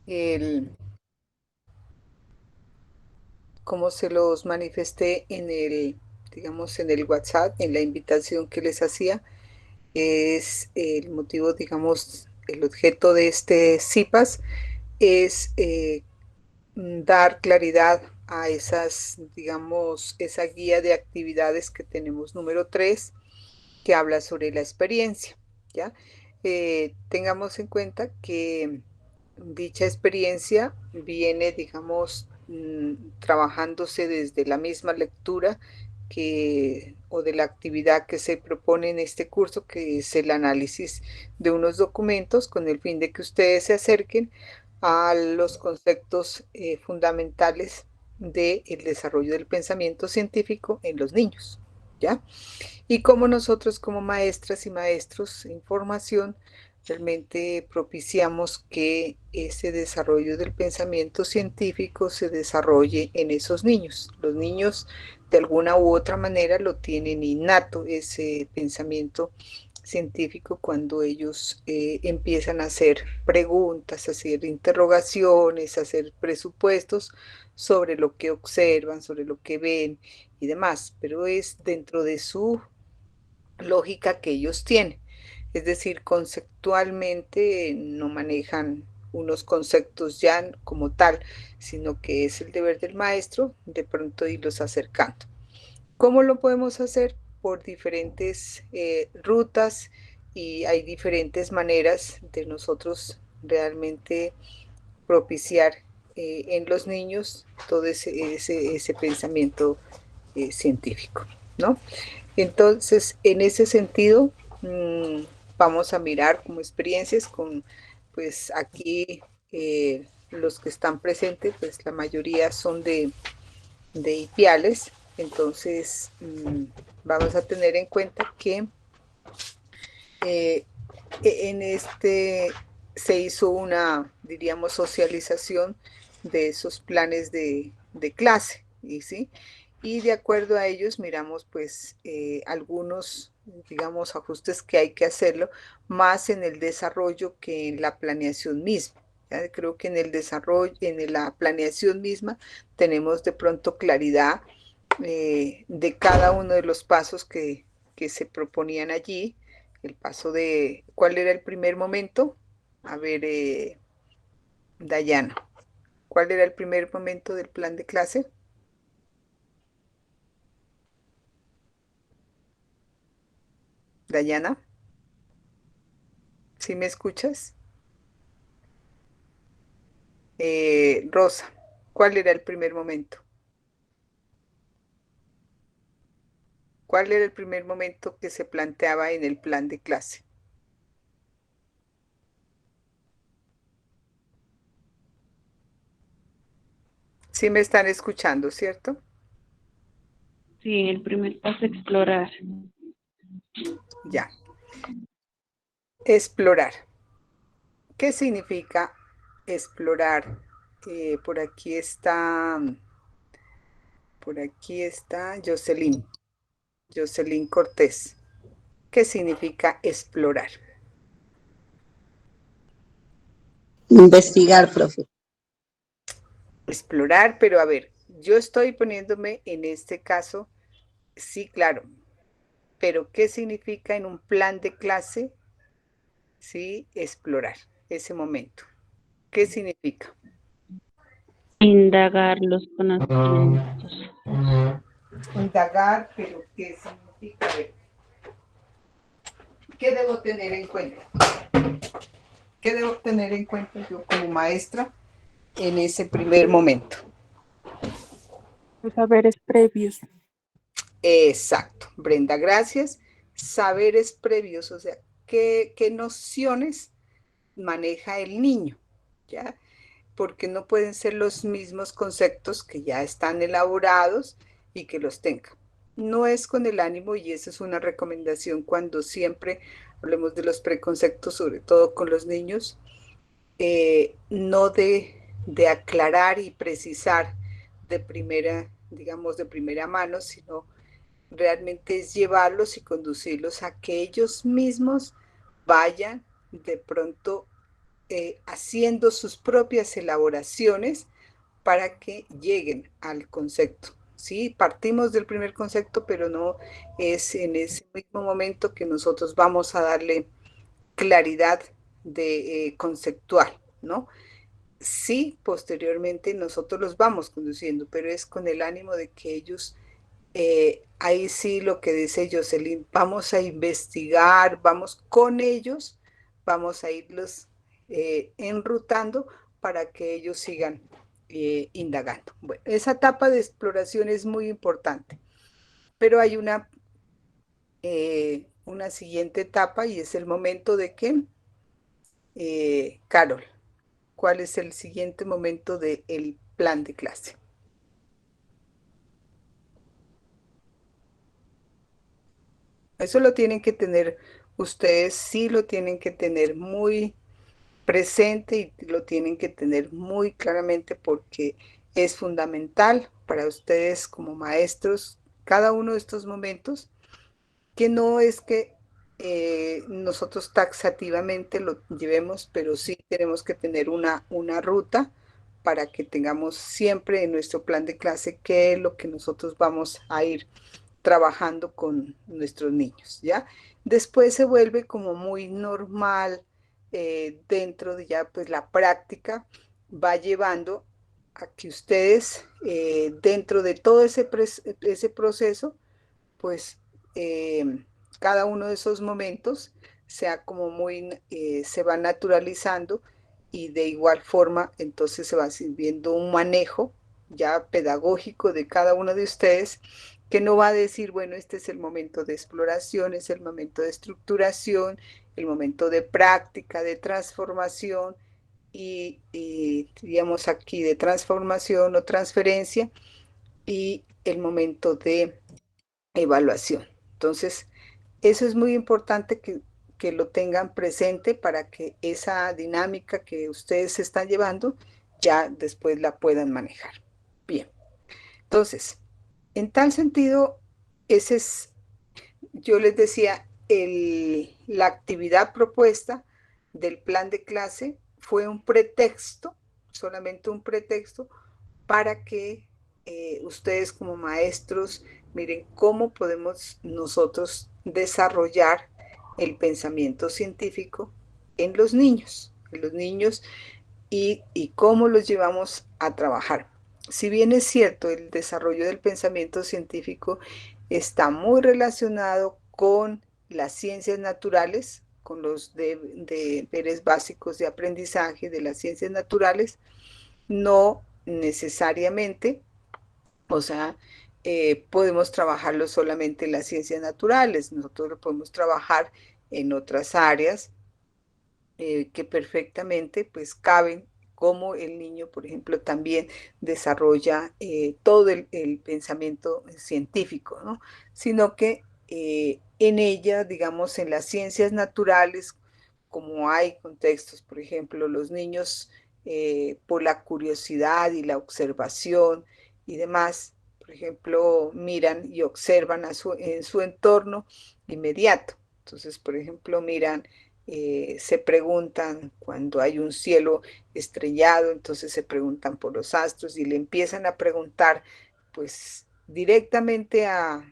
el, como se los manifesté en digamos, en el WhatsApp, en la invitación que les hacía, es el motivo, digamos, el objeto de este CIPAS es dar claridad a esas, digamos, esa guía de actividades que tenemos número 3 que habla sobre la experiencia, ¿ya? Tengamos en cuenta que dicha experiencia viene, digamos, trabajándose desde la misma lectura o de la actividad que se propone en este curso, que es el análisis de unos documentos con el fin de que ustedes se acerquen a los conceptos fundamentales del desarrollo del pensamiento científico en los niños, ¿ya? Y cómo nosotros como maestras y maestros en formación realmente propiciamos que ese desarrollo del pensamiento científico se desarrolle en esos niños. Los niños de alguna u otra manera lo tienen innato, ese pensamiento científico, cuando ellos empiezan a hacer preguntas, a hacer interrogaciones, a hacer presupuestos sobre lo que observan, sobre lo que ven y demás, pero es dentro de su lógica que ellos tienen. Es decir, conceptualmente no manejan unos conceptos ya como tal, sino que es el deber del maestro de pronto irlos acercando. ¿Cómo lo podemos hacer? Por diferentes rutas, y hay diferentes maneras de nosotros realmente propiciar en los niños todo ese pensamiento científico, ¿no? Entonces, en ese sentido, vamos a mirar como experiencias con, pues aquí los que están presentes, pues la mayoría son de Ipiales. Entonces, vamos a tener en cuenta que eh, en este se hizo una, diríamos, socialización de esos planes de clase, ¿y sí? Y de acuerdo a ellos miramos pues algunos, digamos, ajustes que hay que hacerlo más en el desarrollo que en la planeación misma. ¿Ya? Creo que en el desarrollo, en la planeación misma, tenemos de pronto claridad de cada uno de los pasos que se proponían allí. El paso de, ¿cuál era el primer momento? A ver, Dayana, ¿cuál era el primer momento del plan de clase? Dayana, ¿sí me escuchas? Rosa, ¿cuál era el primer momento? ¿Cuál era el primer momento que se planteaba en el plan de clase? Sí me están escuchando, ¿cierto? Sí, el primer paso es explorar. Ya. Explorar. ¿Qué significa explorar? Por aquí está Jocelyn, Jocelyn Cortés. ¿Qué significa explorar? Investigar, profe. Explorar, pero a ver, yo estoy poniéndome en este caso, sí, claro, pero ¿qué significa en un plan de clase? Sí, explorar ese momento. ¿Qué significa? Indagar los conocimientos. Indagar, pero ¿qué significa? A ver, ¿qué debo tener en cuenta? ¿Qué debo tener en cuenta yo como maestra en ese primer momento? Los saberes previos. Exacto, Brenda, gracias. Saberes previos, o sea, ¿qué nociones maneja el niño? ¿Ya? Porque no pueden ser los mismos conceptos que ya están elaborados y que los tenga. No es con el ánimo, y esa es una recomendación cuando siempre hablemos de los preconceptos, sobre todo con los niños, no de aclarar y precisar de primera, digamos, de primera mano, sino realmente es llevarlos y conducirlos a que ellos mismos vayan de pronto haciendo sus propias elaboraciones para que lleguen al concepto. Sí, partimos del primer concepto, pero no es en ese mismo momento que nosotros vamos a darle claridad de conceptual, ¿no? Sí, posteriormente nosotros los vamos conduciendo, pero es con el ánimo de que ellos, ahí sí lo que dice Jocelyn, vamos a investigar, vamos con ellos, vamos a irlos enrutando para que ellos sigan indagando. Bueno, esa etapa de exploración es muy importante, pero hay una siguiente etapa y es el momento de que, Carol, ¿cuál es el siguiente momento del plan de clase? Eso lo tienen que tener, ustedes sí lo tienen que tener muy presente y lo tienen que tener muy claramente porque es fundamental para ustedes como maestros cada uno de estos momentos, que no es que nosotros taxativamente lo llevemos, pero sí tenemos que tener una ruta para que tengamos siempre en nuestro plan de clase qué es lo que nosotros vamos a ir trabajando con nuestros niños, ¿ya? Después se vuelve como muy normal dentro de ya pues la práctica va llevando a que ustedes dentro de todo ese proceso pues cada uno de esos momentos sea como muy, se va naturalizando y de igual forma entonces se va sirviendo un manejo ya pedagógico de cada uno de ustedes que no va a decir, bueno, este es el momento de exploración, es el momento de estructuración, el momento de práctica, de transformación y digamos aquí de transformación o transferencia y el momento de evaluación. Entonces, eso es muy importante que lo tengan presente para que esa dinámica que ustedes están llevando ya después la puedan manejar. Bien, entonces, en tal sentido, ese es, yo les decía, la actividad propuesta del plan de clase fue un pretexto, solamente un pretexto para que ustedes como maestros miren cómo podemos nosotros desarrollar el pensamiento científico en los niños y cómo los llevamos a trabajar. Si bien es cierto, el desarrollo del pensamiento científico está muy relacionado con las ciencias naturales, con los deberes básicos de aprendizaje de las ciencias naturales, no necesariamente, o sea, podemos trabajarlo solamente en las ciencias naturales, nosotros lo podemos trabajar en otras áreas que perfectamente pues caben, como el niño, por ejemplo, también desarrolla todo el pensamiento científico, ¿no? Sino que en ella, digamos, en las ciencias naturales, como hay contextos, por ejemplo, los niños por la curiosidad y la observación y demás, por ejemplo, miran y observan en su entorno inmediato. Entonces, por ejemplo, miran se preguntan cuando hay un cielo estrellado, entonces se preguntan por los astros y le empiezan a preguntar pues directamente a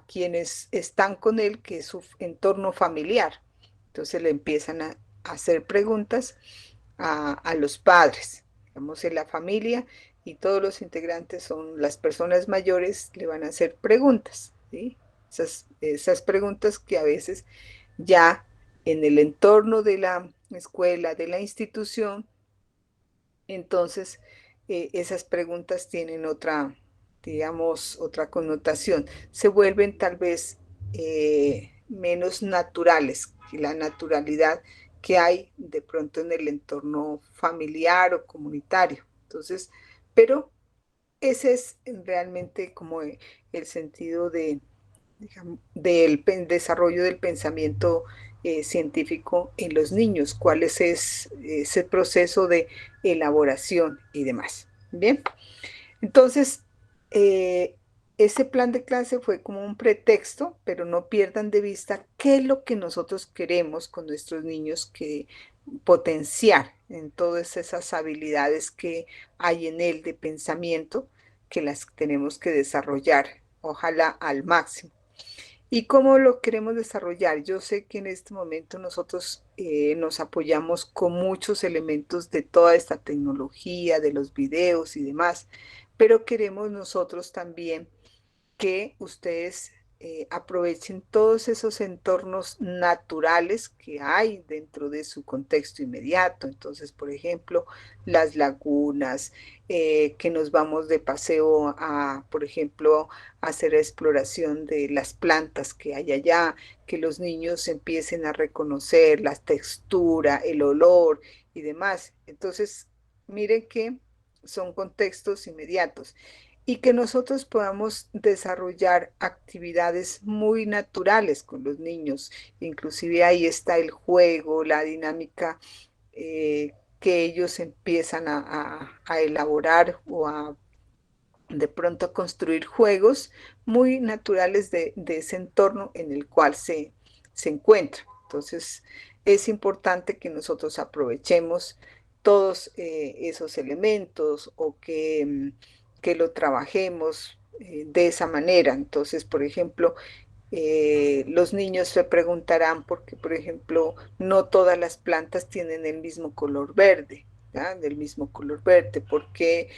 quienes están con él, que es su entorno familiar. Entonces le empiezan a hacer preguntas a los padres, digamos en la familia y todos los integrantes son las personas mayores, le van a hacer preguntas, ¿sí? Esas preguntas que a veces ya en el entorno de la escuela, de la institución, entonces esas preguntas tienen otra, digamos, otra connotación. Se vuelven tal vez menos naturales que la naturalidad que hay de pronto en el entorno familiar o comunitario. Entonces, pero ese es realmente como el sentido de, digamos, del desarrollo del pensamiento científico en los niños, cuál es ese proceso de elaboración y demás. Bien, entonces, eh, ese plan de clase fue como un pretexto, pero no pierdan de vista qué es lo que nosotros queremos con nuestros niños que potenciar en todas esas habilidades que hay en él de pensamiento, que las tenemos que desarrollar, ojalá al máximo. ¿Y cómo lo queremos desarrollar? Yo sé que en este momento nosotros nos apoyamos con muchos elementos de toda esta tecnología, de los videos y demás, pero queremos nosotros también que ustedes aprovechen todos esos entornos naturales que hay dentro de su contexto inmediato. Entonces, por ejemplo, las lagunas, que nos vamos de paseo a, por ejemplo, hacer exploración de las plantas que hay allá, que los niños empiecen a reconocer la textura, el olor y demás. Entonces, miren que son contextos inmediatos y que nosotros podamos desarrollar actividades muy naturales con los niños. Inclusive ahí está el juego, la dinámica que ellos empiezan a elaborar o a de pronto construir juegos muy naturales de ese entorno en el cual se encuentra. Entonces, es importante que nosotros aprovechemos todos esos elementos o que lo trabajemos de esa manera. Entonces, por ejemplo, los niños se preguntarán porque, por ejemplo, no todas las plantas tienen el mismo color verde, ¿ya? Del mismo color verde, porque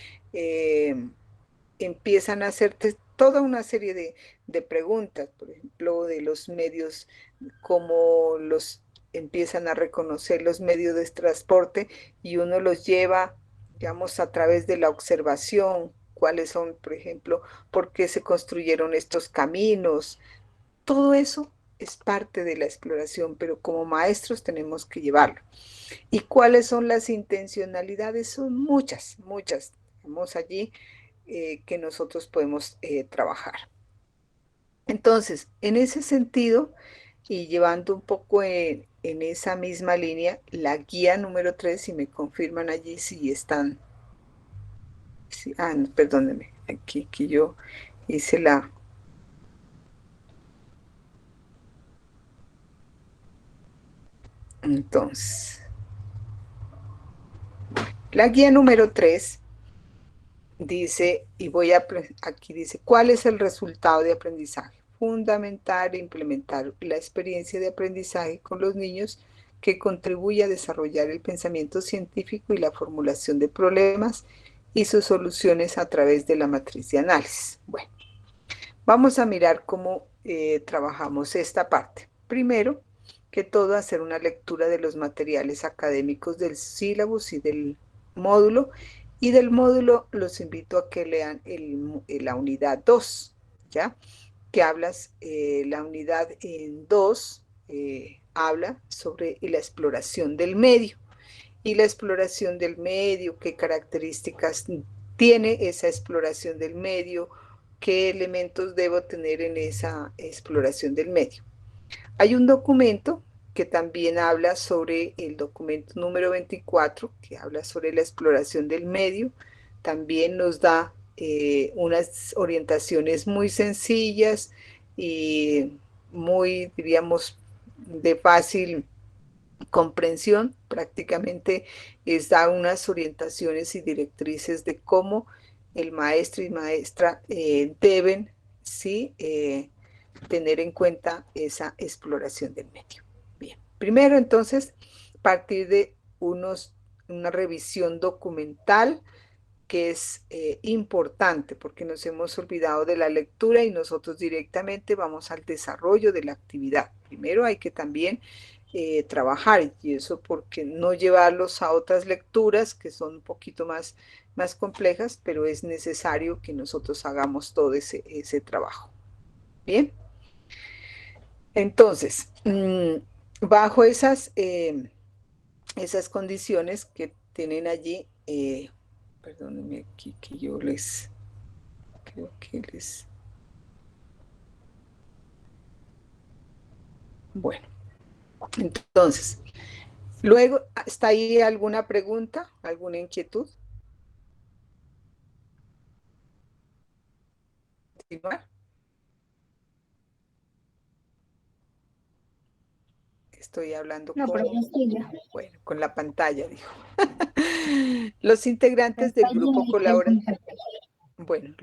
empiezan a hacerte toda una serie de preguntas, por ejemplo, de los medios, cómo los empiezan a reconocer los medios de transporte y uno los lleva, digamos, a través de la observación, cuáles son, por ejemplo, por qué se construyeron estos caminos. Todo eso es parte de la exploración, pero como maestros tenemos que llevarlo. ¿Y cuáles son las intencionalidades? Son muchas, muchas. Tenemos allí que nosotros podemos trabajar. Entonces, en ese sentido, y llevando un poco en esa misma línea, la guía número 3 si me confirman allí si están, no, perdónenme, aquí yo hice entonces, la guía número 3 dice, y aquí dice, ¿cuál es el resultado de aprendizaje? Fundamentar e implementar la experiencia de aprendizaje con los niños que contribuye a desarrollar el pensamiento científico y la formulación de problemas y sus soluciones a través de la matriz de análisis. Bueno, vamos a mirar cómo trabajamos esta parte. Primero que todo, hacer una lectura de los materiales académicos del sílabus y del módulo. Y del módulo los invito a que lean la unidad 2, ¿ya? Que hablas, la unidad en 2 habla sobre la exploración del medio. Y la exploración del medio, qué características tiene esa exploración del medio, qué elementos debo tener en esa exploración del medio. Hay un documento que también habla sobre el documento número 24, que habla sobre la exploración del medio. También nos da unas orientaciones muy sencillas y muy, diríamos, de fácil comprensión. Prácticamente da unas orientaciones y directrices de cómo el maestro y maestra deben, sí, tener en cuenta esa exploración del medio. Bien, primero entonces, partir de una revisión documental que es importante porque nos hemos olvidado de la lectura y nosotros directamente vamos al desarrollo de la actividad. Primero hay que también trabajar y eso porque no llevarlos a otras lecturas que son un poquito más complejas, pero es necesario que nosotros hagamos todo ese trabajo. Bien. Entonces, bajo esas condiciones que tienen allí, perdónenme aquí que yo creo que bueno, entonces, luego, ¿está ahí alguna pregunta, alguna inquietud? Estoy hablando No, pero no estoy ya. bueno, con la pantalla, dijo. Los integrantes del Está llena grupo de colaborativo. preguntas. Bueno,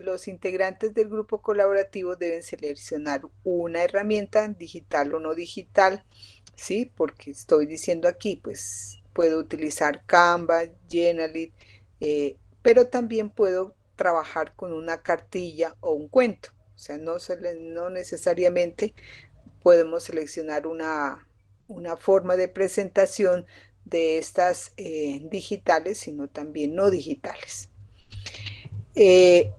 los integrantes del grupo colaborativo deben seleccionar una herramienta digital o no digital, ¿sí? Porque estoy diciendo aquí, pues puedo utilizar Canva, Genially, pero también puedo trabajar con una cartilla o un cuento. O sea, no necesariamente podemos seleccionar una forma de presentación de estas digitales, sino también no digitales. Eh,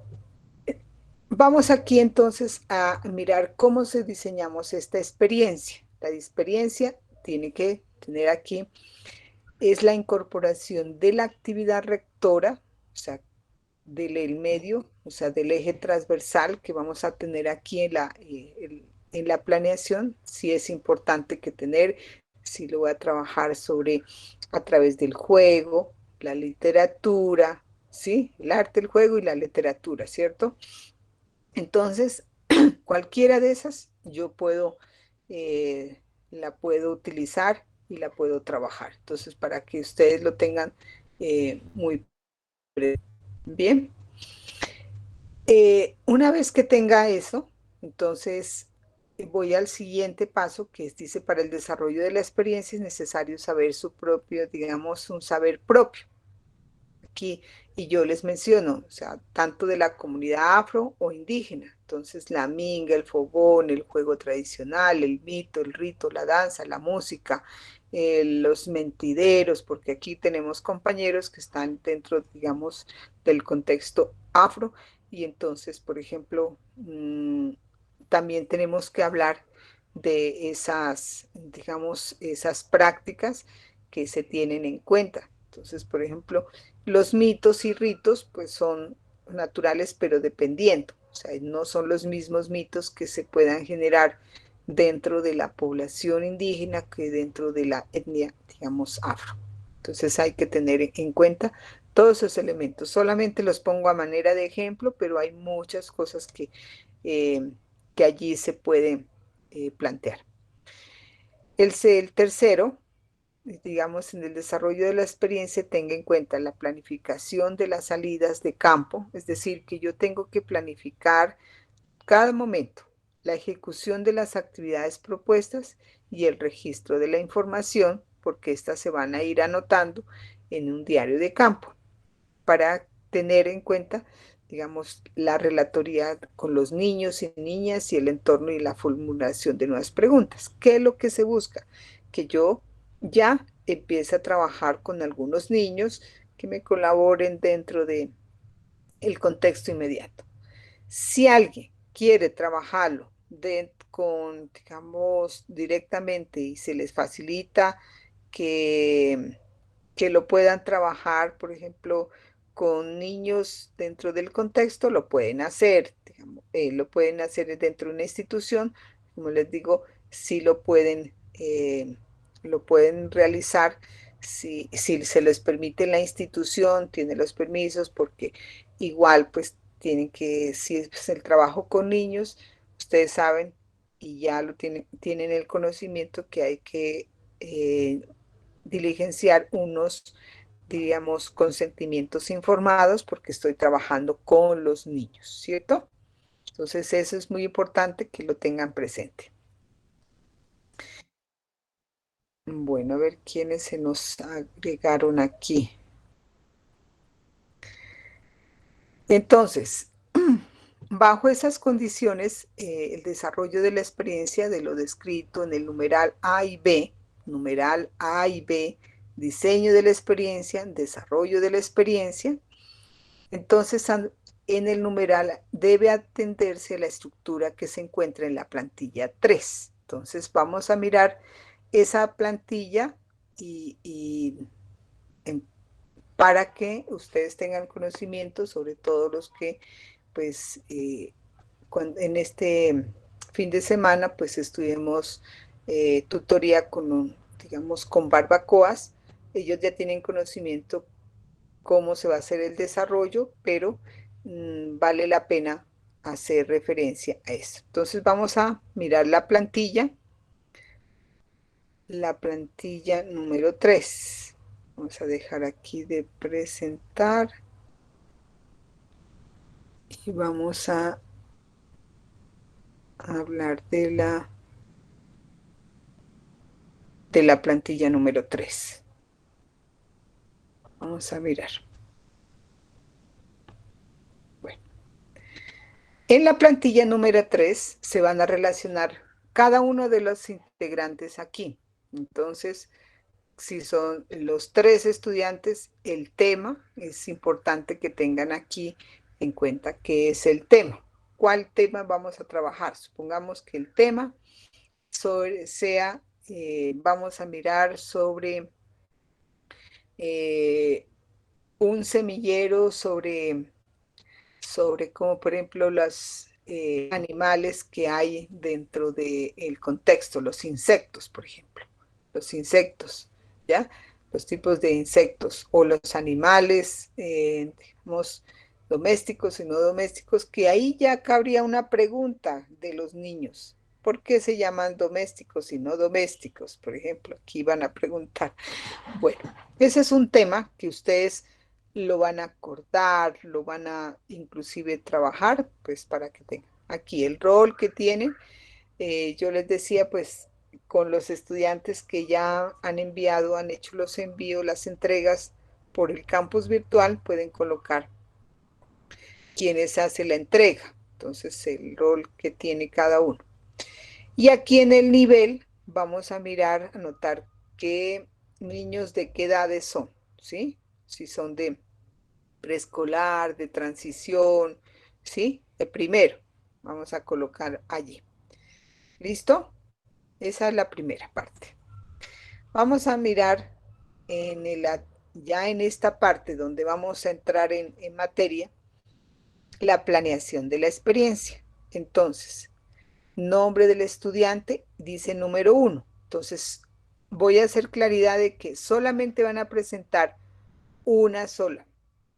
Vamos aquí entonces a mirar cómo se diseñamos esta experiencia. La experiencia tiene que tener aquí, es la incorporación de la actividad rectora, o sea, del medio, o sea, del eje transversal que vamos a tener aquí en la planeación. Sí es importante que tener, sí lo voy a trabajar sobre a través del juego, la literatura, ¿sí? El arte, el juego y la literatura, ¿cierto? Entonces, cualquiera de esas yo la puedo utilizar y la puedo trabajar. Entonces, para que ustedes lo tengan muy bien. Una vez que tenga eso, entonces voy al siguiente paso que dice, para el desarrollo de la experiencia es necesario saber su propio, digamos, un saber propio. Aquí, y yo les menciono, o sea, tanto de la comunidad afro o indígena. Entonces, la minga, el fogón, el juego tradicional, el mito, el rito, la danza, la música, los mentideros, porque aquí tenemos compañeros que están dentro, digamos, del contexto afro. Y entonces, por ejemplo, también tenemos que hablar de esas, digamos, esas prácticas que se tienen en cuenta. Entonces, por ejemplo, los mitos y ritos pues son naturales pero dependiendo, o sea, no son los mismos mitos que se puedan generar dentro de la población indígena que dentro de la etnia, digamos, afro. Entonces hay que tener en cuenta todos esos elementos. Solamente los pongo a manera de ejemplo, pero hay muchas cosas eh, que allí se pueden plantear. El tercero, digamos, en el desarrollo de la experiencia tenga en cuenta la planificación de las salidas de campo, es decir, que yo tengo que planificar cada momento, la ejecución de las actividades propuestas y el registro de la información, porque éstas se van a ir anotando en un diario de campo para tener en cuenta, digamos, la relatoría con los niños y niñas y el entorno y la formulación de nuevas preguntas. ¿Qué es lo que se busca? Que yo ya empiece a trabajar con algunos niños que me colaboren dentro de el contexto inmediato. Si alguien quiere trabajarlo digamos, directamente y se les facilita que, que lo puedan trabajar, por ejemplo, con niños dentro del contexto, lo pueden hacer, digamos, lo pueden hacer dentro de una institución, como les digo, sí lo pueden realizar si se les permite la institución, tiene los permisos, porque igual pues si es el trabajo con niños, ustedes saben y ya tienen el conocimiento que hay que diligenciar unos, diríamos, consentimientos informados porque estoy trabajando con los niños, ¿cierto? Entonces eso es muy importante que lo tengan presente. Bueno, a ver quiénes se nos agregaron aquí. Entonces, bajo esas condiciones, el desarrollo de la experiencia de lo descrito en el numeral A y B, diseño de la experiencia, desarrollo de la experiencia, entonces en el numeral debe atenderse a la estructura que se encuentra en la plantilla 3. Entonces vamos a mirar esa plantilla y en para que ustedes tengan conocimiento, sobre todo los que, pues, en este fin de semana, pues, estuvimos tutoría digamos, con barbacoas. Ellos ya tienen conocimiento cómo se va a hacer el desarrollo, pero vale la pena hacer referencia a eso. Entonces, vamos a mirar la plantilla. la plantilla número 3. Vamos a dejar aquí de presentar y vamos a hablar de la plantilla número 3. Vamos a mirar. Bueno, en la plantilla número 3 se van a relacionar cada uno de los integrantes aquí. Entonces, si son los 3 estudiantes, el tema es importante que tengan aquí en cuenta qué es el tema. ¿Cuál tema vamos a trabajar? Supongamos que el tema sea, vamos a mirar sobre un semillero, sobre como por ejemplo los animales que hay dentro del contexto, los insectos, por ejemplo, los insectos, ¿ya? Los tipos de insectos o los animales, digamos, domésticos y no domésticos, que ahí ya cabría una pregunta de los niños. ¿Por qué se llaman domésticos y no domésticos? Por ejemplo, aquí van a preguntar. Bueno, ese es un tema que ustedes lo van a acordar, lo van a inclusive trabajar, pues para que tengan aquí el rol que tienen. Yo les decía, pues con los estudiantes que ya han enviado, han hecho los envíos, las entregas por el campus virtual, pueden colocar quienes hacen la entrega. Entonces, el rol que tiene cada uno. Y aquí en el nivel vamos a mirar, a notar qué niños de qué edades son, ¿sí? Si son de preescolar, de transición, ¿sí? El primero, vamos a colocar allí. ¿Listo? Esa es la primera parte. Vamos a mirar ya en esta parte donde vamos a entrar en materia, la planeación de la experiencia. Entonces, nombre del estudiante dice número 1. Entonces, voy a hacer claridad de que solamente van a presentar una sola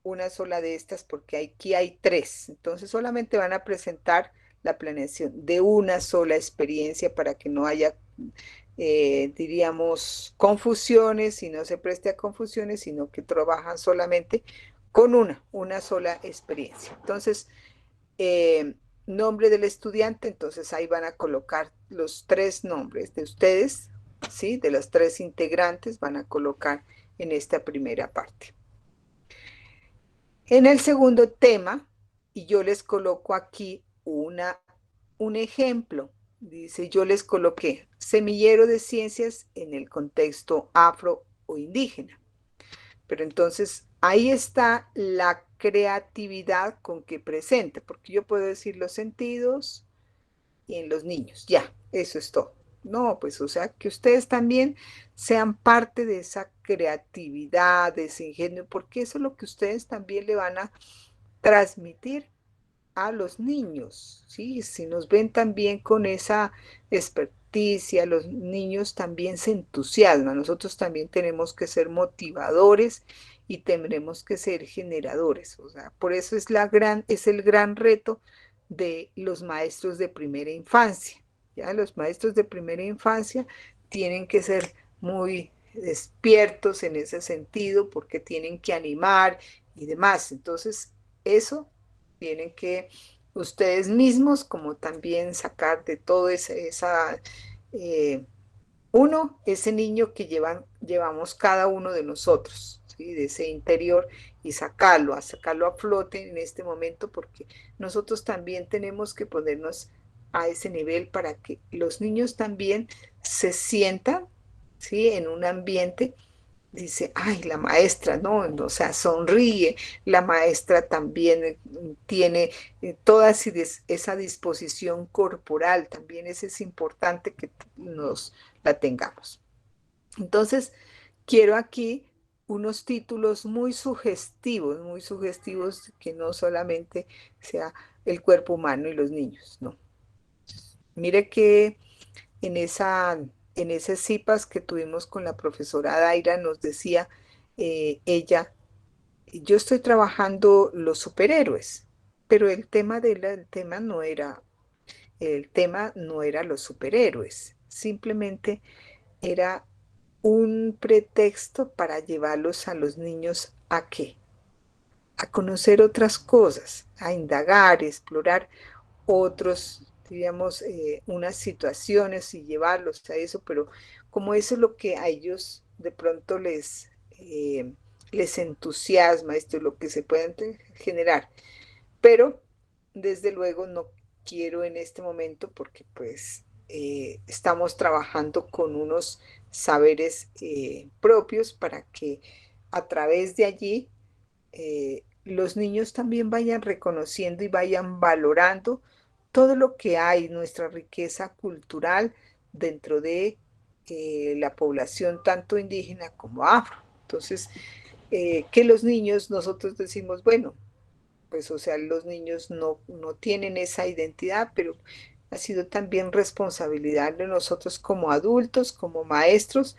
de estas, porque aquí hay 3. Entonces, solamente van a presentar la planeación de una sola experiencia para que no haya, diríamos, confusiones y no se preste a confusiones, sino que trabajan solamente con una sola experiencia. Entonces, nombre del estudiante, entonces ahí van a colocar los 3 nombres de ustedes, ¿sí? De los 3 integrantes van a colocar en esta primera parte. En el segundo tema, y yo les coloco aquí un ejemplo, dice, yo les coloqué semillero de ciencias en el contexto afro o indígena. Pero entonces ahí está la creatividad con que presenta, porque yo puedo decir los sentidos y en los niños, ya, eso es todo. No, pues o sea, que ustedes también sean parte de esa creatividad, de ese ingenio, porque eso es lo que ustedes también le van a transmitir a los niños, ¿sí? Si nos ven también con esa experticia, los niños también se entusiasman, nosotros también tenemos que ser motivadores y tendremos que ser generadores, o sea, por eso es el gran reto de los maestros de primera infancia, ¿ya? Los maestros de primera infancia tienen que ser muy despiertos en ese sentido porque tienen que animar y demás, entonces eso tienen que ustedes mismos como también sacar de todo eh, ese niño que llevamos cada uno de nosotros, ¿sí? De ese interior y a sacarlo a flote en este momento porque nosotros también tenemos que ponernos a ese nivel para que los niños también se sientan, ¿sí? En un ambiente dice, ay, la maestra, ¿no? O sea, sonríe, la maestra también tiene toda esa disposición corporal, también es importante que nos la tengamos. Entonces, quiero aquí unos títulos muy sugestivos, que no solamente sea el cuerpo humano y los niños, no. Mire que en en ese CIPAS que tuvimos con la profesora Daira nos decía ella, yo estoy trabajando los superhéroes, pero el tema no era los superhéroes, simplemente era un pretexto para llevarlos a los niños ¿a qué? A conocer otras cosas, a indagar, explorar otros, digamos, unas situaciones y llevarlos a eso, pero como eso es lo que a ellos de pronto les entusiasma, esto es lo que se puede generar. Pero desde luego no quiero en este momento porque pues estamos trabajando con unos saberes propios para que a través de allí los niños también vayan reconociendo y vayan valorando todo lo que hay, nuestra riqueza cultural dentro de la población tanto indígena como afro. Entonces, que los niños, nosotros decimos, bueno, pues o sea, los niños no tienen esa identidad, pero ha sido también responsabilidad de nosotros como adultos, como maestros,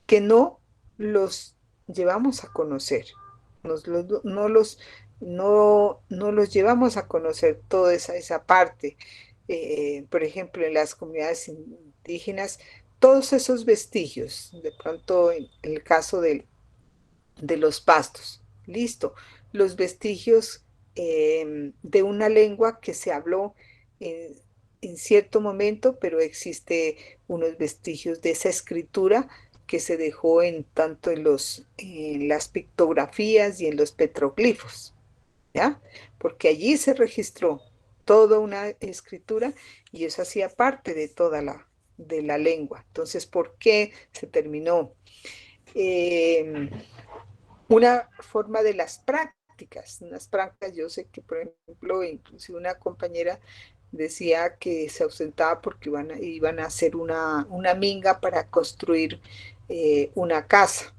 que no los llevamos a conocer, no los llevamos a conocer toda esa parte. Por ejemplo, en las comunidades indígenas, todos esos vestigios, de pronto en el caso de los pastos, listo, los vestigios de una lengua que se habló en, en cierto momento, pero existe unos vestigios de esa escritura que se dejó en tanto en las pictografías y en los petroglifos, ¿ya? Porque allí se registró toda una escritura y eso hacía parte de toda de la lengua. Entonces, ¿por qué se terminó? Eh, una forma de las prácticas, unas prácticas, yo sé que, por ejemplo, inclusive una compañera decía que se ausentaba porque iban a hacer una minga para construir una casa.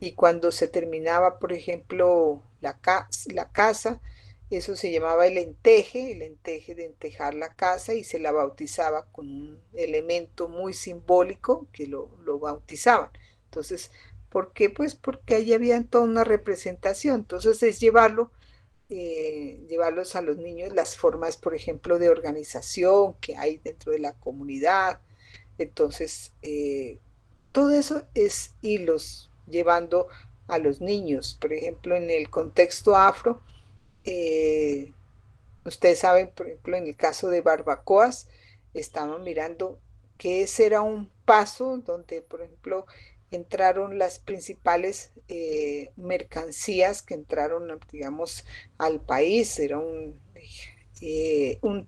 Y cuando se terminaba, por ejemplo, la casa, eso se llamaba el enteje de entejar la casa y se la bautizaba con un elemento muy simbólico que lo bautizaban. Entonces, ¿por qué? Pues porque ahí había toda una representación. Entonces es llevarlos a los niños las formas, por ejemplo, de organización que hay dentro de la comunidad. Entonces, todo eso es irlos llevando a los niños. Por ejemplo, en el contexto afro, eh, ustedes saben, por ejemplo, en el caso de barbacoas, estaban mirando que ese era un paso donde, por ejemplo, entraron las principales mercancías que entraron, digamos, al país. Era un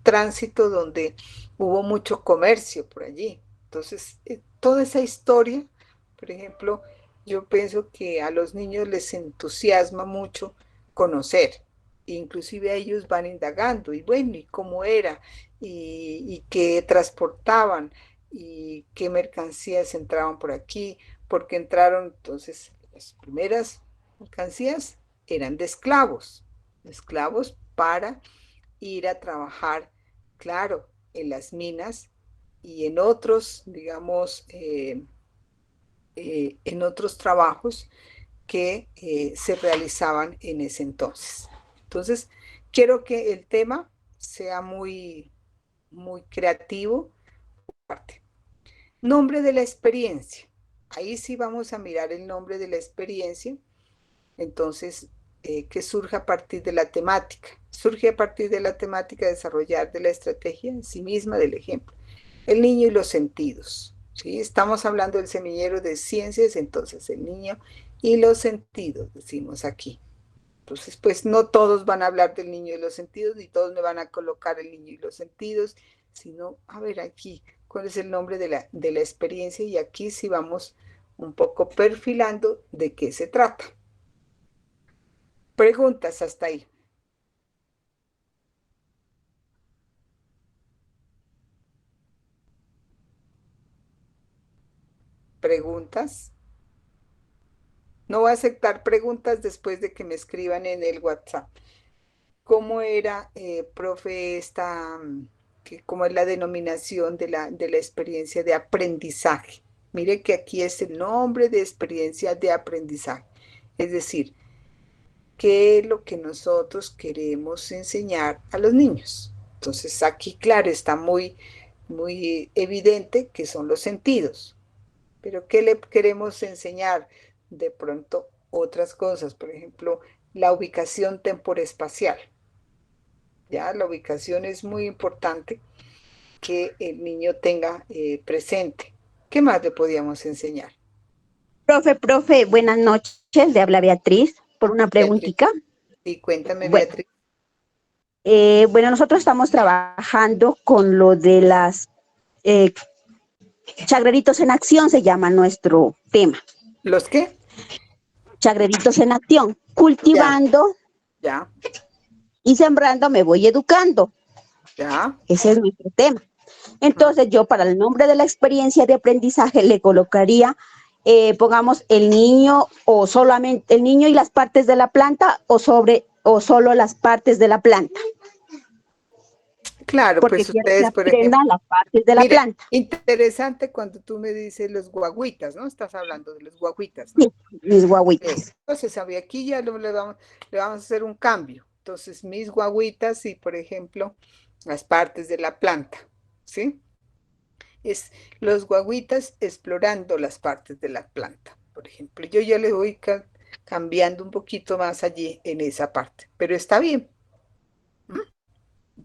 tránsito donde hubo mucho comercio por allí. Entonces, toda esa historia, por ejemplo, yo pienso que a los niños les entusiasma mucho conocer. Inclusive ellos van indagando, y bueno, y cómo era, y qué transportaban, y qué mercancías entraban por aquí, porque entraron, entonces, las primeras mercancías eran de esclavos para ir a trabajar, claro, en las minas y en otros, digamos, en otros trabajos que se realizaban en ese entonces. Entonces, quiero que el tema sea muy creativo. Parte. Nombre de la experiencia. Ahí sí vamos a mirar el nombre de la experiencia. Entonces, que surge a partir de la temática. Surge a partir de la temática desarrollar de la estrategia en sí misma del ejemplo. El niño y los sentidos. ¿Sí? Estamos hablando del semillero de ciencias, entonces el niño y los sentidos, decimos aquí. Entonces, pues no todos van a hablar del niño y los sentidos, ni todos me van a colocar el niño y los sentidos, sino, a ver aquí, cuál es el nombre de la experiencia y aquí sí vamos un poco perfilando de qué se trata. Preguntas hasta ahí. Preguntas. No voy a aceptar preguntas después de que me escriban en el WhatsApp. ¿Cómo era, profe, cómo es la denominación de la experiencia de aprendizaje? Mire que aquí es el nombre de experiencia de aprendizaje. Es decir, ¿qué es lo que nosotros queremos enseñar a los niños? Entonces, aquí, claro, está muy evidente que son los sentidos. pero ¿qué le queremos enseñar? De pronto otras cosas, por ejemplo, la ubicación temporespacial. Ya, la ubicación es muy importante que el niño tenga presente. ¿Qué más le podíamos enseñar? Profe, buenas noches. Le habla Beatriz por una Beatriz, preguntita. sí, cuéntame, Bueno, Beatriz. bueno, nosotros estamos trabajando con lo de las eh, chagreritos en acción, se llama nuestro tema. ¿Los qué? Chagreritos en acción. Ya, Cultivando ya, y sembrando me voy educando. ya. Ese es nuestro tema. Ah, Entonces yo para el nombre de la experiencia de aprendizaje le colocaría, pongamos el niño o solamente el niño y las partes de la planta o solo las partes de la planta, claro, porque pues quiero que ustedes, por ejemplo, aprendan las partes de la mire, planta. interesante cuando tú me dices los guagüitas, ¿no? Estás hablando de los guagüitas, ¿no? Sí, mis guaguitas. Entonces, aquí ya le vamos a hacer un cambio. Entonces, mis guagüitas y, por ejemplo, las partes de la planta, ¿sí? Es los guagüitas explorando las partes de la planta, por ejemplo. Yo ya le voy cambiando un poquito más allí en esa parte, pero está bien. ¿M?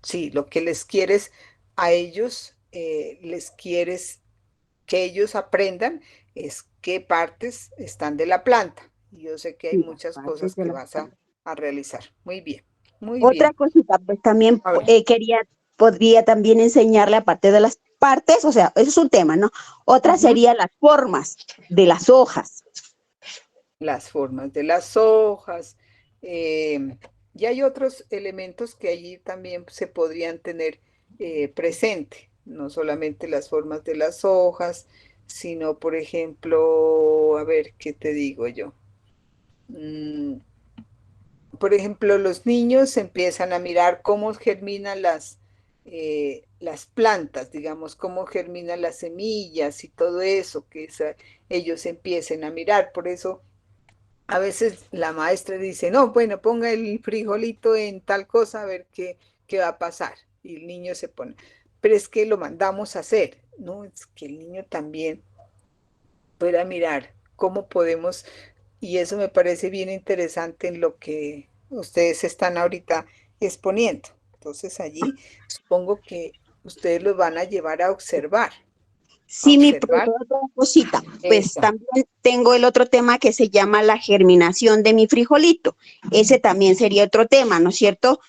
Sí, lo que les quieres a ellos, les quieres que ellos aprendan es qué partes están de la planta. Y yo sé que hay Sí, las muchas partes cosas de que la vas planta. a realizar. Muy bien, muy Otra bien. cosita, pues también A ver, podría también enseñarle aparte de las partes, o sea, eso es un tema, ¿no? Otra ujú, sería las formas de las hojas. las formas de las hojas. Y hay otros elementos que allí también se podrían tener presente, no solamente las formas de las hojas, sino, por ejemplo, a ver, ¿qué te digo yo? Mm, por ejemplo, los niños empiezan a mirar cómo germinan las plantas, digamos, cómo germinan las semillas y todo eso, ellos empiecen a mirar. Por eso a veces la maestra dice, no, bueno, ponga el frijolito en tal cosa a ver qué va a pasar. Y el niño se pone. Pero es que lo mandamos a hacer, ¿no? Es que el niño también pueda mirar cómo podemos, y eso me parece bien interesante en lo que ustedes están ahorita exponiendo. Entonces allí supongo que ustedes los van a llevar a Sí, mi profe, observar otra cosita, pues eso. también tengo el otro tema que se llama la germinación de mi frijolito. Ese también sería otro tema, ¿no es cierto?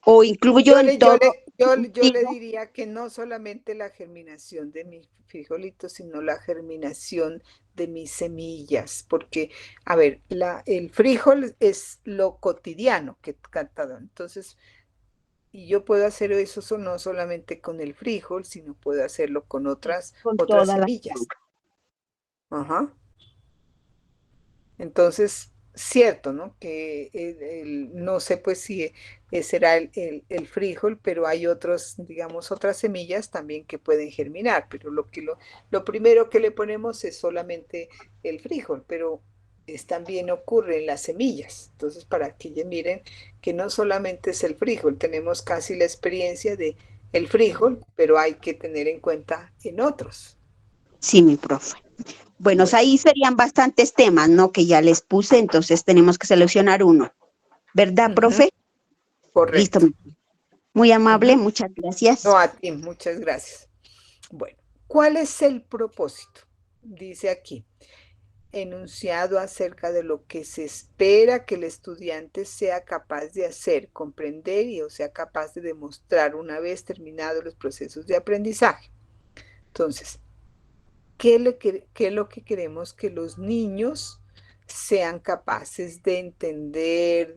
O incluyo Yo en le, yo todo le, yo le cultivo. diría que no solamente la germinación de mis frijolitos, sino la germinación de mis semillas, porque, a ver, el frijol es lo cotidiano que cantado. Entonces, y yo puedo hacer eso no solamente con el frijol, sino puedo hacerlo con Con otras todas las semillas. plantas. Ajá. Entonces, cierto, ¿no? Que no sé pues si será el frijol, pero hay otros, digamos, otras semillas también que pueden germinar, pero lo primero que le ponemos es solamente el frijol, pero también ocurre en las semillas. Entonces, para que ya miren que no solamente es el frijol, tenemos casi la experiencia de el frijol, pero hay que tener en cuenta en otros. Sí, mi profe. Bueno, Bueno, ahí serían bastantes temas, ¿no? Que ya les puse, entonces tenemos que seleccionar uno. ¿Verdad, ujú, profe? Listo. correcto. Muy amable, Ujú. muchas gracias. No, a ti, muchas gracias. Bueno, ¿cuál es el propósito? Dice aquí, enunciado acerca de lo que se espera que el estudiante sea capaz de hacer, comprender y o sea capaz de demostrar una vez terminados los procesos de aprendizaje. Entonces, ¿qué es lo que queremos que los niños sean capaces de entender,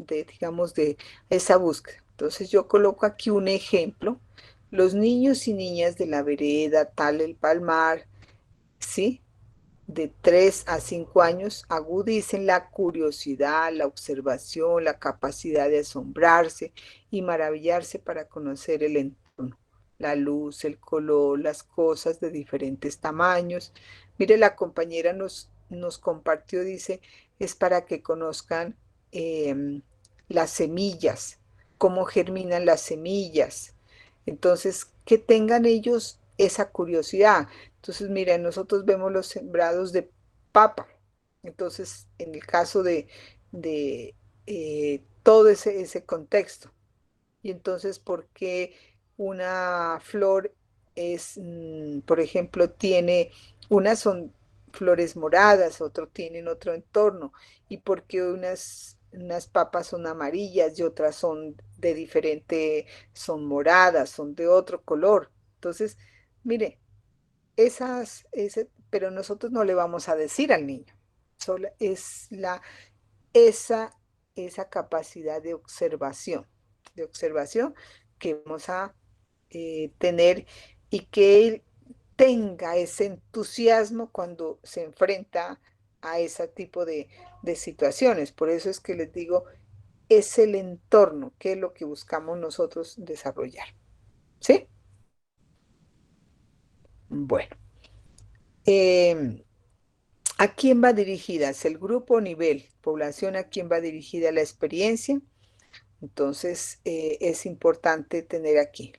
digamos, de esa búsqueda? Entonces yo coloco aquí un ejemplo. Los niños y niñas de la vereda, tal el Palmar, ¿sí? De 3 a 5 años agudicen la curiosidad, la observación, la capacidad de asombrarse y maravillarse para conocer el entorno, la luz, el color, las cosas de diferentes tamaños. Mire, la compañera nos compartió, dice, es para que conozcan las semillas, cómo germinan las semillas. Entonces, que tengan ellos esa curiosidad. Entonces, mira, nosotros vemos los sembrados de papa. Entonces, en el caso de todo ese contexto. Y entonces, ¿por qué una flor por ejemplo, unas son flores moradas, otros tienen otro entorno? ¿Y por qué unas papas son amarillas y otras son de diferente, son moradas, son de otro color? Entonces, mire, pero nosotros no le vamos a decir al niño. Solo es esa, esa capacidad de observación que vamos a tener, y que él tenga ese entusiasmo cuando se enfrenta a ese tipo de situaciones. Por eso es que les digo, es el entorno, que es lo que buscamos nosotros desarrollar. ¿Sí? Bueno. ¿A quién va dirigida? ¿Es el grupo o nivel? Población, ¿a quién va dirigida la experiencia? Entonces, es importante tener aquí.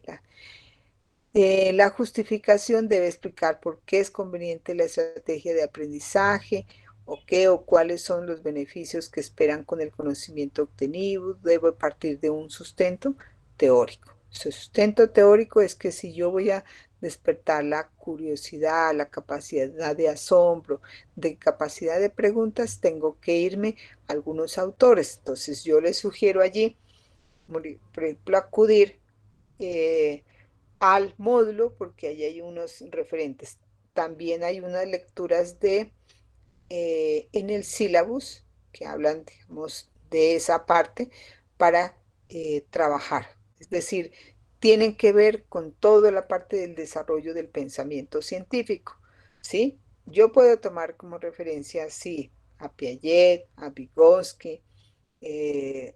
La justificación debe explicar por qué es conveniente la estrategia de aprendizaje, o qué o cuáles son los beneficios que esperan con el conocimiento obtenido. Debe partir de un sustento teórico. Ese sustento teórico es que si yo voy a despertar la curiosidad, la capacidad de asombro, de capacidad de preguntas, tengo que irme a algunos autores. Entonces yo les sugiero allí, por ejemplo, acudir al módulo, porque allí hay unos referentes. También hay unas lecturas en el sílabus que hablan, digamos, de esa parte para trabajar. Es decir, tienen que ver con toda la parte del desarrollo del pensamiento científico, ¿sí? Yo puedo tomar como referencia, sí, a Piaget, a Vygotsky, eh,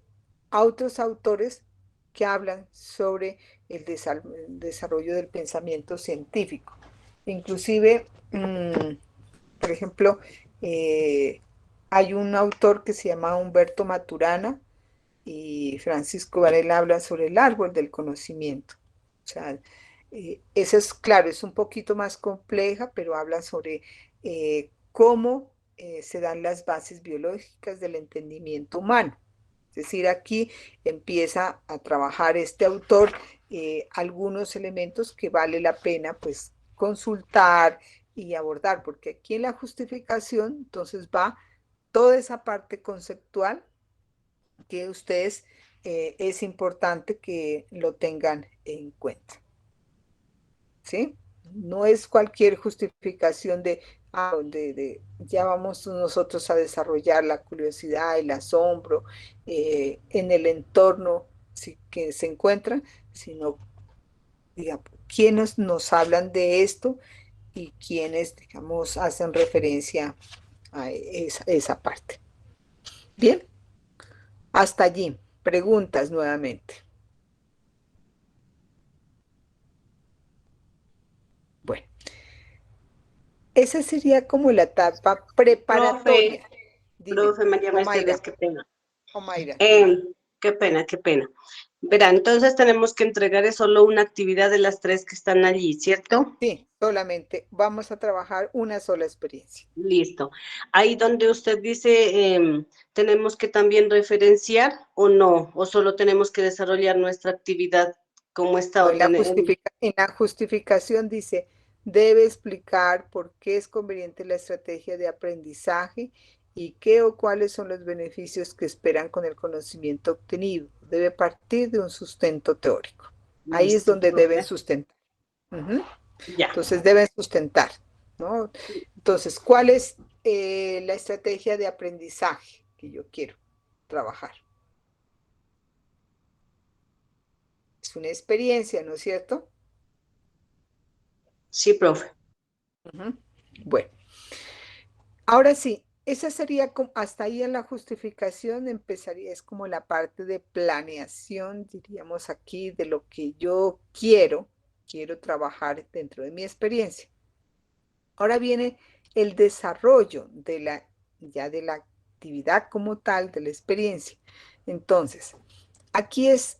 a otros autores que hablan sobre el desarrollo del pensamiento científico. Inclusive, por ejemplo, eh, hay un autor que se llama Humberto Maturana, y Francisco Varela habla sobre el árbol del conocimiento. O sea, esa es, claro, es un poquito más compleja, pero habla sobre cómo se dan las bases biológicas del entendimiento humano. Es decir, aquí empieza a trabajar este autor algunos elementos que vale la pena pues consultar y abordar, porque aquí en la justificación entonces va toda esa parte conceptual que ustedes es importante que lo tengan en cuenta, ¿sí? No es cualquier justificación ya vamos nosotros a desarrollar la curiosidad, el asombro en el entorno, sí, que se encuentra, sino, digamos, quienes nos hablan de esto y quienes, digamos, hacen referencia a esa parte. Bien, hasta allí. Preguntas nuevamente. Bueno, esa sería como la etapa Profe, preparatoria. Dime, profe María Mercedes, Omaira, qué pena. Omaira, dime. Eh, qué pena, qué pena. Verá, entonces tenemos que entregar es solo una actividad de las tres que están allí, ¿cierto? Sí, solamente vamos a trabajar una sola experiencia. Listo. Ahí donde usted dice, tenemos que también referenciar o no, o solo tenemos que desarrollar nuestra actividad como está. No, en la justificación dice, debe explicar por qué es conveniente la estrategia de aprendizaje y qué o cuáles son los beneficios que esperan con el conocimiento obtenido. Debe partir de un sustento teórico. Ahí es Listo, donde deben profe. sustentar. Ujú. Ya. Entonces deben sustentar, ¿no? Entonces, ¿cuál es la estrategia de aprendizaje que yo quiero trabajar? Es una experiencia, ¿no es cierto? Sí, profe. Ujú. Bueno, ahora sí, esa sería como, hasta ahí en la justificación empezaría, es como la parte de planeación, diríamos aquí, de lo que yo quiero trabajar dentro de mi experiencia. Ahora viene el desarrollo ya de la actividad como tal, de la experiencia. Entonces, aquí es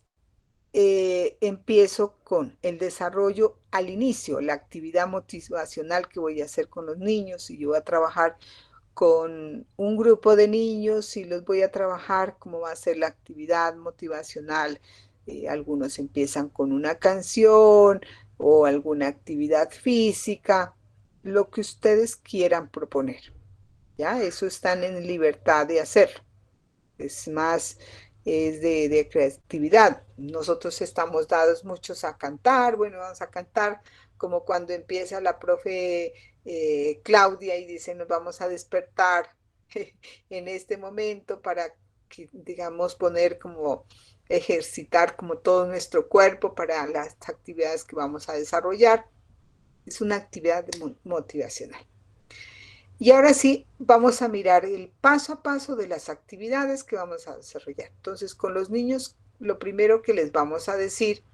empiezo con el desarrollo al inicio, la actividad motivacional que voy a hacer con los niños, y yo voy a trabajar con un grupo de niños y los voy a trabajar cómo va a ser la actividad motivacional. Algunos empiezan con una canción o alguna actividad física, lo que ustedes quieran proponer. ¿Ya? Eso están en libertad de hacerlo. Es más, es de creatividad. Nosotros estamos dados muchos a cantar. Bueno, vamos a cantar como cuando empieza la profe Claudia y dice, nos vamos a despertar en este momento para que, digamos, poner como ejercitar como todo nuestro cuerpo para las actividades que vamos a desarrollar. Es una actividad motivacional. Y ahora sí, vamos a mirar el paso a paso de las actividades que vamos a desarrollar. Entonces, con los niños, lo primero que les vamos a decir,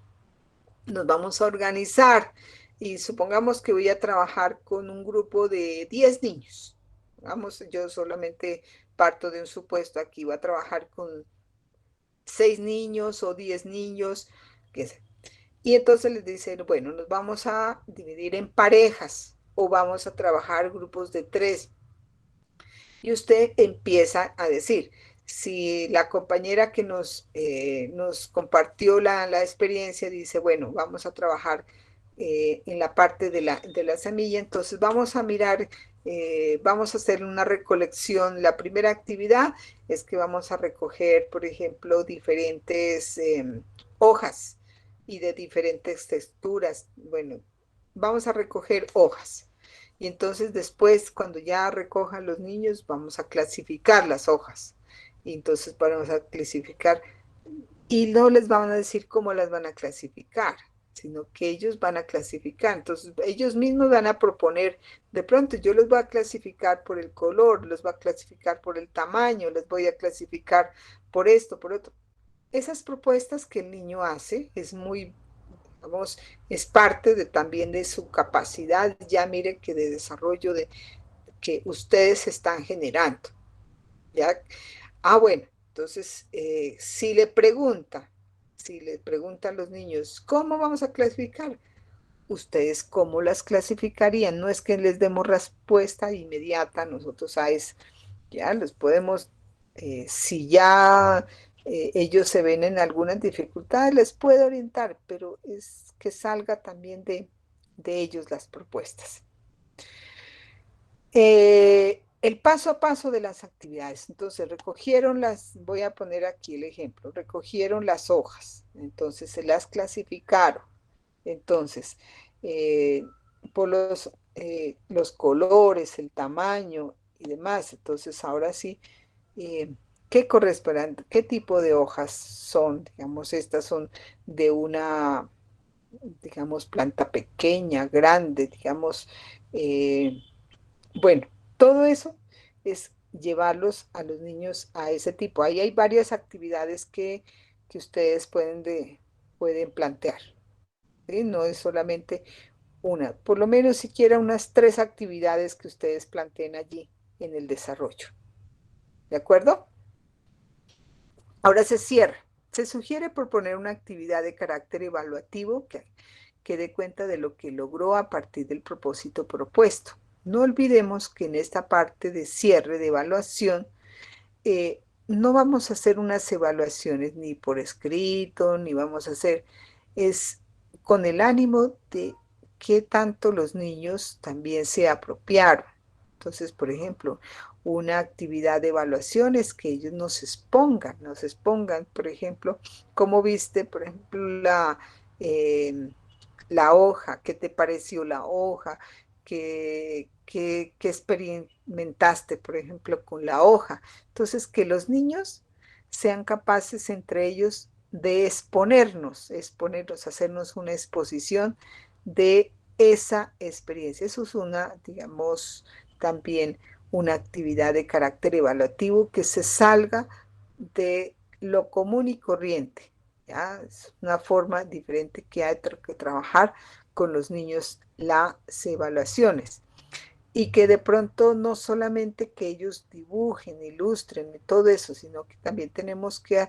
nos vamos a organizar y supongamos que voy a trabajar con un grupo de 10 niños. Vamos, yo solamente parto de un supuesto aquí, voy a trabajar con 6 niños o 10 niños, qué sé. Y entonces les dicen, bueno, nos vamos a dividir en parejas o vamos a trabajar grupos de 3. Y usted empieza a decir, si la compañera que nos compartió la experiencia dice, bueno, vamos a trabajar en la parte de la semilla, entonces vamos a mirar, vamos a hacer una recolección. La primera actividad es que vamos a recoger, por ejemplo, diferentes hojas y de diferentes texturas. Bueno, vamos a recoger hojas. Y entonces después, cuando ya recojan los niños, vamos a clasificar las hojas. Y entonces vamos a clasificar y no les van a decir cómo las van a clasificar, sino que ellos van a clasificar. Entonces ellos mismos van a proponer, de pronto yo los voy a clasificar por el color, los voy a clasificar por el tamaño, les voy a clasificar por esto, por otro. Esas propuestas que el niño hace es muy, vamos, es parte también de su capacidad, ya mire que de desarrollo que ustedes están generando. ¿Ya? Bueno, entonces, si le preguntan a los niños, ¿cómo vamos a clasificar? ¿Ustedes cómo las clasificarían? No es que les demos respuesta inmediata nosotros a eso. Ya los podemos, si ya ellos se ven en algunas dificultades, les puedo orientar, pero es que salga también de ellos las propuestas. El paso a paso de las actividades. Entonces, voy a poner aquí el ejemplo, recogieron las hojas, entonces se las clasificaron. Entonces, eh, por los colores, el tamaño y demás. Entonces, ahora sí, ¿qué corresponde? ¿Qué tipo de hojas son? Digamos, estas son de una, digamos, planta pequeña, grande, digamos, bueno, todo eso es llevarlos a los niños a ese tipo. Ahí hay varias actividades que ustedes pueden plantear, ¿sí? No es solamente una, por lo menos siquiera unas 3 actividades que ustedes planteen allí en el desarrollo. ¿De acuerdo? Ahora se cierra. Se sugiere proponer una actividad de carácter evaluativo que dé cuenta de lo que logró a partir del propósito propuesto. No olvidemos que en esta parte de cierre, de evaluación, no vamos a hacer unas evaluaciones ni por escrito, ni vamos a hacer, es con el ánimo de qué tanto los niños también se apropiaron. Entonces, por ejemplo, una actividad de evaluación es que ellos nos expongan, por ejemplo, cómo viste, por ejemplo, la hoja, qué te pareció la hoja, qué experimentaste, por ejemplo, con la hoja. Entonces, que los niños sean capaces entre ellos de exponernos, hacernos una exposición de esa experiencia. Eso es una, digamos, también una actividad de carácter evaluativo que se salga de lo común y corriente. ¿Ya? Es una forma diferente que hay que trabajar con los niños las evaluaciones. Y que de pronto no solamente que ellos dibujen, ilustren y todo eso, sino que también tenemos que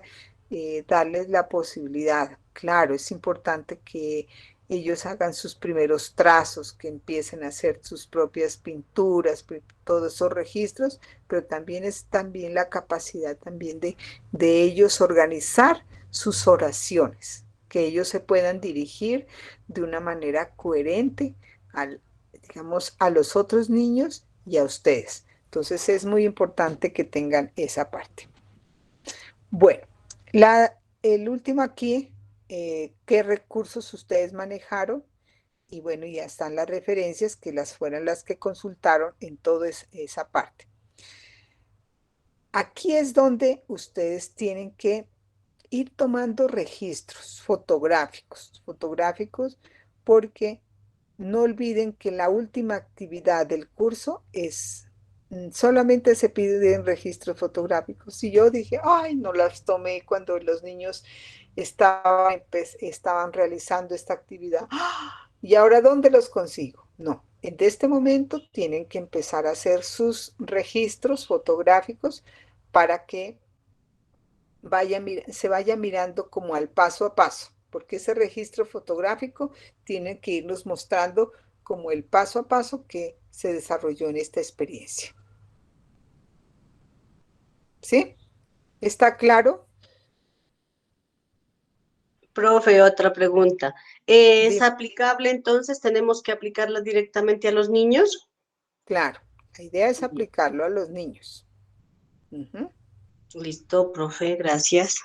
darles la posibilidad claro, es importante que ellos hagan sus primeros trazos, que empiecen a hacer sus propias pinturas, todos esos registros, pero también es también la capacidad también de ellos organizar sus oraciones, que ellos se puedan dirigir de una manera coherente al, digamos, a los otros niños y a ustedes. Entonces es muy importante que tengan esa parte. Bueno, el último aquí, ¿qué recursos ustedes manejaron? Y bueno, ya están las referencias que las fueron las que consultaron en toda esa parte. Aquí es donde ustedes tienen que ir tomando registros fotográficos, porque no olviden que la última actividad del curso es, solamente se piden registros fotográficos. Si yo dije, ay, no las tomé cuando los niños estaban realizando esta actividad, ¡ah! ¿Y ahora dónde los consigo? No, en este momento tienen que empezar a hacer sus registros fotográficos para que se vaya mirando como al paso a paso, porque ese registro fotográfico tiene que irnos mostrando como el paso a paso que se desarrolló en esta experiencia. ¿Sí? ¿Está claro? Profe, otra pregunta. ¿Es Dime. aplicable entonces? ¿Tenemos que aplicarla directamente a los niños? Claro, la idea es aplicarlo a los niños. Ujú. Listo, profe, gracias.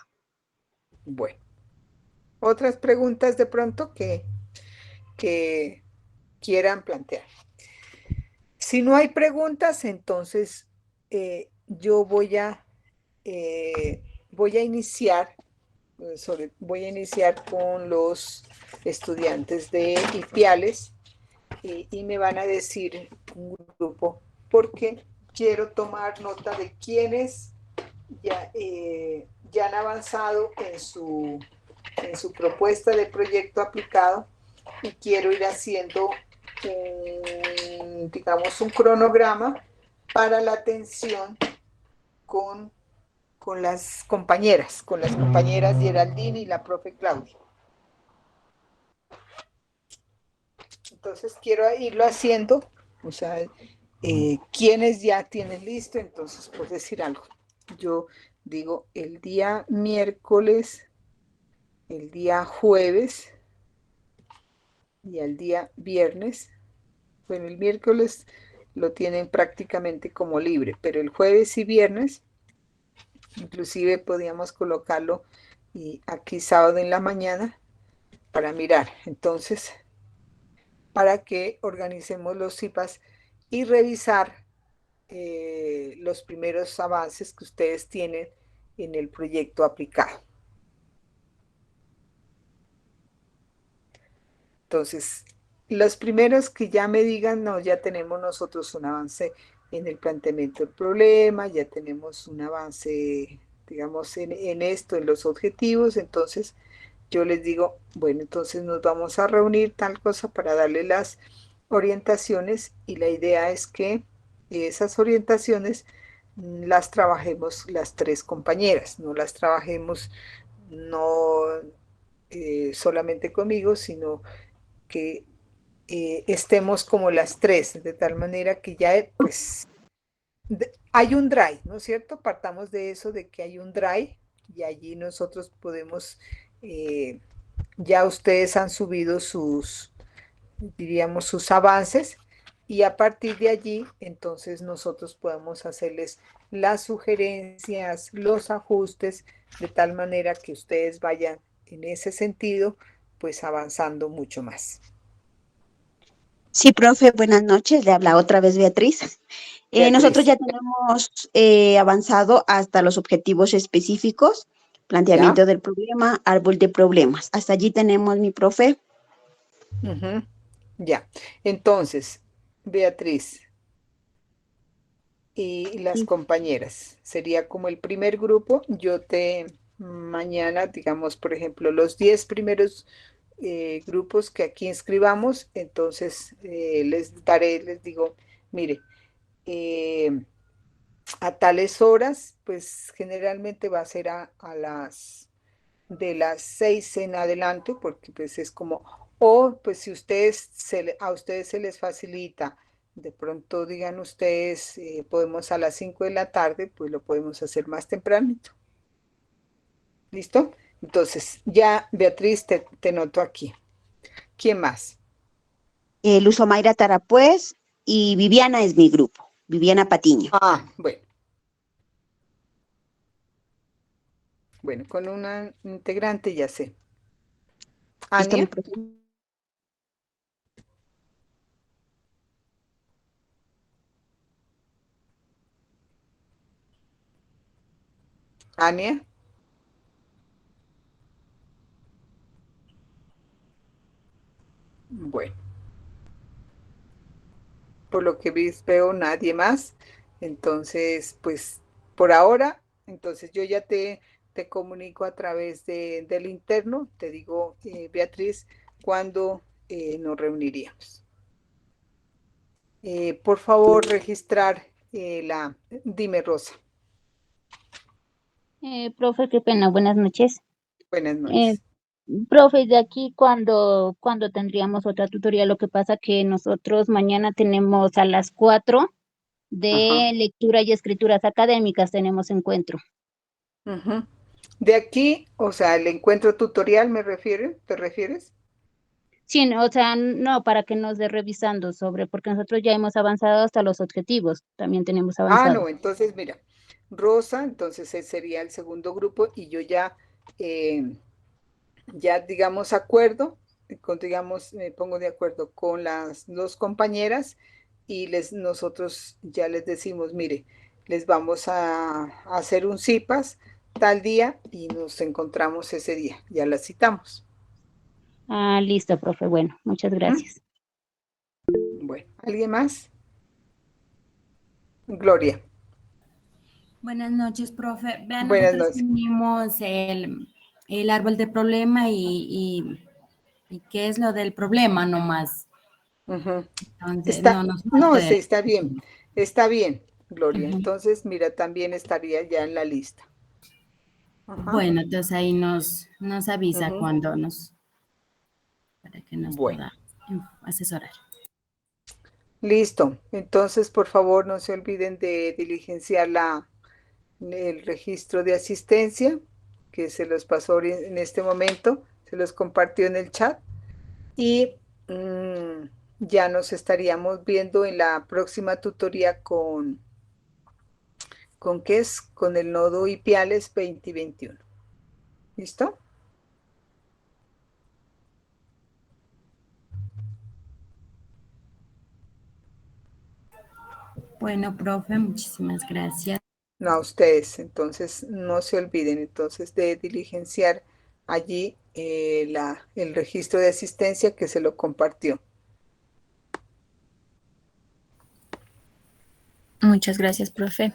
Bueno, otras preguntas de pronto que quieran plantear. Si no hay preguntas, entonces yo voy a iniciar, voy a iniciar con los estudiantes de IPIALES y me van a decir un grupo, porque quiero tomar nota de quienes ya han avanzado en su propuesta de proyecto aplicado y quiero ir haciendo, digamos, un cronograma para la atención con, con las compañeras Geraldine y la profe Claudia. Entonces quiero irlo haciendo, o sea, quienes ya tienen listo, entonces por decir algo. Yo digo el día miércoles, el día jueves y el día viernes. Bueno, el miércoles lo tienen prácticamente como libre, pero el jueves y viernes, inclusive podíamos colocarlo y aquí sábado en la mañana para mirar. Entonces, para que organicemos los CIPAS y revisar los primeros avances que ustedes tienen en el proyecto aplicado. Entonces, los primeros que ya me digan, no, ya tenemos nosotros un avance en el planteamiento del problema, ya tenemos un avance, digamos, en esto, en los objetivos, entonces yo les digo, bueno, entonces nos vamos a reunir tal cosa para darle las orientaciones y la idea es que esas orientaciones las trabajemos las tres compañeras, no las trabajemos no solamente conmigo, sino que estemos como las tres, de tal manera que ya pues hay un drive, ¿no es cierto? Partamos de eso, de que hay un drive y allí nosotros podemos, ya ustedes han subido sus, diríamos, sus avances y a partir de allí, entonces nosotros podemos hacerles las sugerencias, los ajustes, de tal manera que ustedes vayan en ese sentido, pues avanzando mucho más. Sí, profe, buenas noches. Le habla otra vez Beatriz. Nosotros Beatriz, ya tenemos avanzado hasta los objetivos específicos, ¿ya? planteamiento del problema, árbol de problemas. Hasta allí tenemos mi profe. Ujú, ya. Entonces, Beatriz y las Sí. compañeras, sería como el primer grupo. Mañana, digamos, por ejemplo, los 10 primeros grupos que aquí inscribamos, entonces les digo, mire, eh, a tales horas, pues generalmente va a ser a las de las 6 en adelante, porque pues es como, o pues si ustedes a ustedes se les facilita, de pronto digan ustedes, podemos a las 5 de la tarde, pues lo podemos hacer más tempranito. ¿Listo? Entonces, ya Beatriz, te noto aquí. ¿Quién más? Luz Omaira Tarapuez y Viviana es mi grupo, Viviana Patiño. Ah, bueno. Bueno, con una integrante ya sé. ¿Listo, mi Ania, profe? Ania. Bueno, por lo que veo nadie más. Entonces, pues por ahora, entonces yo ya te comunico a través del interno, te digo, Beatriz, cuándo nos reuniríamos. Por favor, registrar dime Rosa, Profe, qué pena, buenas noches. buenas Eh, noches. Profe, de aquí cuando tendríamos otra tutoría, lo que pasa que nosotros mañana tenemos a las 4 Ajá. de lectura y escrituras académicas, tenemos encuentro. Ujú. De aquí, o sea, el encuentro tutorial ¿te refieres? Sí, no, o sea, no, para que nos dé revisando sobre, porque nosotros ya hemos avanzado hasta los objetivos, también tenemos Ah, avanzado. no, entonces mira, Rosa, entonces ese sería el segundo grupo y yo eh, ya digamos acuerdo, digamos, me pongo de acuerdo con las dos compañeras y nosotros ya les decimos, mire, les vamos a hacer un CIPAS tal día y nos encontramos ese día, ya las citamos. Ah, listo, profe, bueno, muchas ¿Mm? gracias. Bueno, ¿alguien más? Gloria, Buenas noches, profe. Vean, buenas nosotros noches. tenemos el árbol de problema y qué es lo del problema nomás. Ujú. Entonces, no nos No, falta sí, de... está bien, Gloria. Ujú. Entonces, mira, también estaría ya en la lista. Ajá. Bueno, entonces ahí nos avisa Ujú. cuando para que nos Bueno, pueda asesorar. listo. Entonces, por favor, no se olviden de diligenciar el registro de asistencia que se los pasó en este momento, se los compartió en el chat y ya nos estaríamos viendo en la próxima tutoría ¿con qué es? Con el nodo IPIALES 2021. ¿Listo? Bueno, profe, muchísimas gracias. No, a ustedes. Entonces, no se olviden entonces de diligenciar allí el registro de asistencia que se lo compartió. Muchas gracias, profe.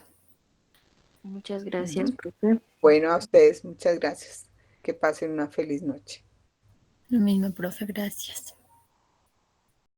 Muchas gracias, Ujú. profe. Bueno, a ustedes, muchas gracias. Que pasen una feliz noche. Lo mismo, profe, gracias.